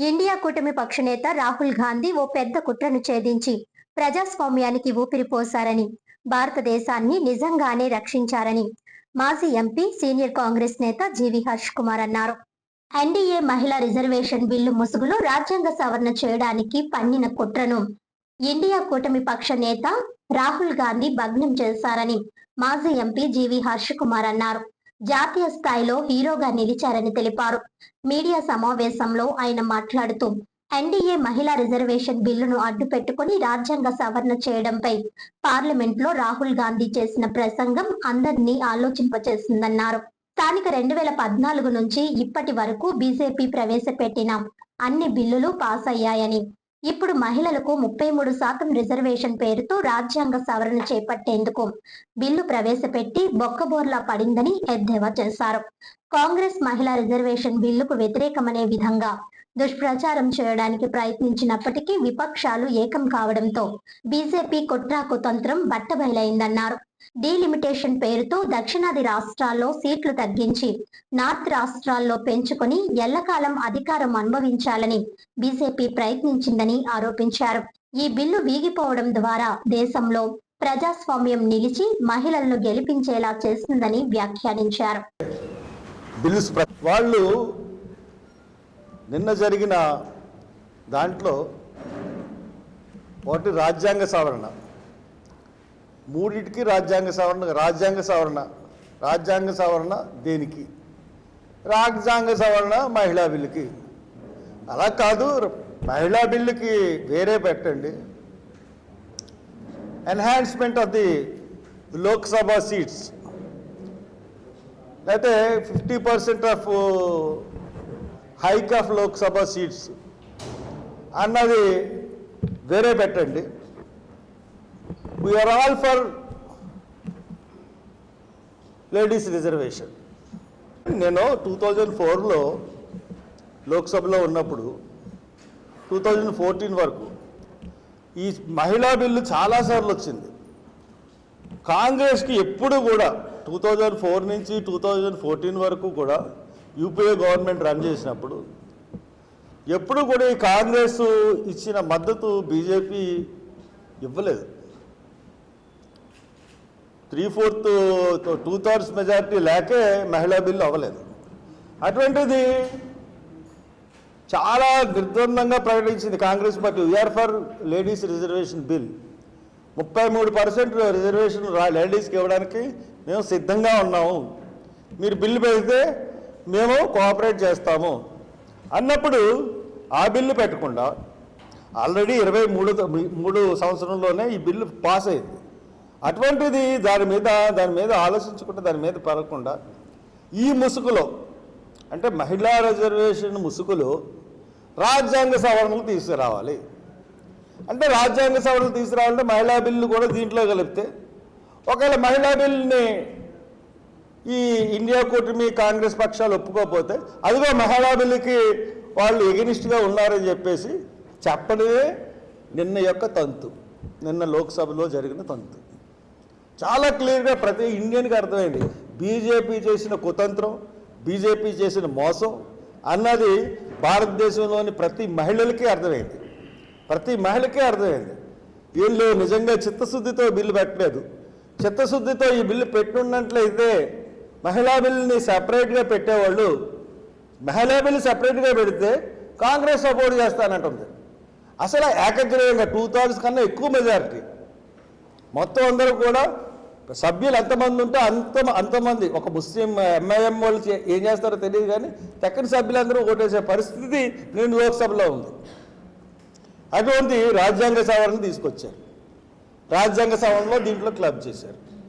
India కూటమి పక్ష నేత రాహుల్ గాంధీ ఓ పెద్ద కుట్రను ఛేదించి ప్రజాస్వామ్యానికి ఊపిరి పోశారని, భారతదేశాన్ని నిజంగానే రక్షించారని మాజీ ఎంపీ సీనియర్ కాంగ్రెస్ నేత జీవీ హర్ష్ కుమార్ అన్నారు. ఎన్డీఏ మహిళా రిజర్వేషన్ బిల్లు ముసుగులో రాజ్యాంగ సవరణ చేయడానికి పన్నిన కుట్రను ఇండియా కూటమి పక్ష నేత రాహుల్ గాంధీ భగ్నం చేశారని మాజీ ఎంపీ జీవీ హర్ష్ కుమార్ అన్నారు. జాతీయ స్థాయిలో హీరోగా నిలిచారని తెలిపారు. మీడియా సమావేశంలో ఆయన మాట్లాడుతూ ఎన్డీఏ మహిళా రిజర్వేషన్ బిల్లును అడ్డుపెట్టుకుని రాజ్యాంగ సవరణ చేయడంపై పార్లమెంట్ లో రాహుల్ గాంధీ చేసిన ప్రసంగం అందరినీ ఆలోచింపచేసిందన్నారు. స్థానిక 2014 నుంచి ఇప్పటి వరకు బీజేపీ ప్రవేశపెట్టిన అన్ని బిల్లులు పాస్ అయ్యాయని, ఇప్పుడు మహిళలకు 33% రిజర్వేషన్ పేరుతో రాజ్యాంగ సవరణ చేపట్టేందుకు బిల్లు ప్రవేశపెట్టి బొక్కబోర్లా పడిందని ఎద్దేవా చేశారు. కాంగ్రెస్ మహిళా రిజర్వేషన్ బిల్లుకు వ్యతిరేకమనే విధంగా దుష్ప్రచారం చేయడానికి ప్రయత్నించినప్పటికీ విపక్షాలు ఏకం కావడంతో బీజేపీ కుట్రకుతంత్రం బట్టబయలైందన్నారు. డీలిమిటేషన్ పేరుతో దక్షిణాది రాష్ట్రాల్లో సీట్లు తగ్గించి నార్త్ రాష్ట్రాల్లో పెంచుకొని ఎల్లకాలం అధికారం అనుభవించాలని బీజేపీ ప్రయత్నించిందని ఆరోపించారు. ఈ బిల్లు వీగిపోవడం ద్వారా దేశంలో ప్రజాస్వామ్యం నిలిచి మహిళలను గెలిపించేలా చేస్తుందని వ్యాఖ్యానించారు. వాళ్ళు నిన్న జరిగిన దాంట్లో ఒకటి రాజ్యాంగ సవరణ, మూడింటికి రాజ్యాంగ సవరణ దేనికి? రాజ్యాంగ సవరణ మహిళా బిల్లుకి. అలా కాదు, మహిళా బిల్లుకి వేరే పెట్టండి. Enhancement of the Lok Sabha seats, అయితే 50% of hike of Lok Sabha seats అన్నది వేరే పెట్టండి. We are all for ladies reservation. నేను 2004లో లోక్సభలో ఉన్నప్పుడు 2014 వరకు ఈ మహిళా బిల్లు చాలాసార్లు వచ్చింది. కాంగ్రెస్కి ఎప్పుడు కూడా 2004 నుంచి 2014 వరకు కూడా యూపీఏ గవర్నమెంట్ రన్ చేసినప్పుడు ఎప్పుడు కూడా ఈ కాంగ్రెస్ ఇచ్చిన మద్దతు బీజేపీ ఇవ్వలేదు. 2/3 మెజారిటీ లేకే మహిళా బిల్లు అవ్వలేదు. అటువంటిది చాలా నిర్ద్వందంగా ప్రకటించింది Congress party. We are for ladies reservation bill. 33% reservation లేడీస్కి ఇవ్వడానికి మేము సిద్ధంగా ఉన్నాము, మీరు బిల్లు పెడితే మేము కోఆపరేట్ చేస్తాము అన్నప్పుడు ఆ బిల్లు పెట్టకుండా ఆల్రెడీ 23 సంవత్సరంలోనే ఈ బిల్లు పాస్ అయింది. అటువంటిది దాని మీద ఆలోచించకుండా, దాని మీద పడకుండా ఈ ముసుగులో, అంటే మహిళా రిజర్వేషన్ ముసుగులో రాజ్యాంగ సవరణలు తీసుకురావాలి. అంటే రాజ్యాంగ సవరణలు తీసుకురావాలంటే మహిళా బిల్లు కూడా దీంట్లో కలిపితే, ఒకవేళ మహిళా బిల్లుని ఈ ఇండియా కూటమి కాంగ్రెస్ పక్షాలు ఒప్పుకోకపోతే అదిగో మహిళా బిల్లుకి వాళ్ళు ఎగనిస్ట్గా ఉన్నారని చెప్పేసి చెప్పడమే నిన్న లోక్సభలో జరిగిన తంతు. చాలా క్లియర్గా ప్రతి ఇండియన్కి అర్థమైంది బీజేపీ చేసిన కుతంత్రం, బీజేపీ చేసిన మోసం అన్నది భారతదేశంలోని ప్రతి మహిళలకి అర్థమైంది. వీళ్ళు నిజంగా చిత్తశుద్ధితో బిల్లు పెట్టలేదు. చిత్తశుద్ధితో ఈ బిల్లు పెట్టున్నట్లయితే మహిళా బిల్లుని సపరేట్గా పెట్టేవాళ్ళు, మహిళా బిల్లు సపరేట్గా పెడితే కాంగ్రెస్ సపోర్ట్ చేస్తానంటుంది. అసలు ఏకగ్రీవంగా 2/3 కన్నా ఎక్కువ మెజారిటీ, మొత్తం అందరూ కూడా సభ్యులు ఎంతమంది ఉంటే అంతమంది, ఒక ముస్లిం ఎంఐఎం వాళ్ళు ఏం చేస్తారో తెలియదు కానీ తెక్కని సభ్యులందరూ ఓటేసే పరిస్థితి నేను లోక్సభలో ఉంది. అటువంటి రాజ్యాంగ సవరణ తీసుకొచ్చారు. రాజ్యాంగ సవరణలో దీంట్లో క్లబ్ చేశారు.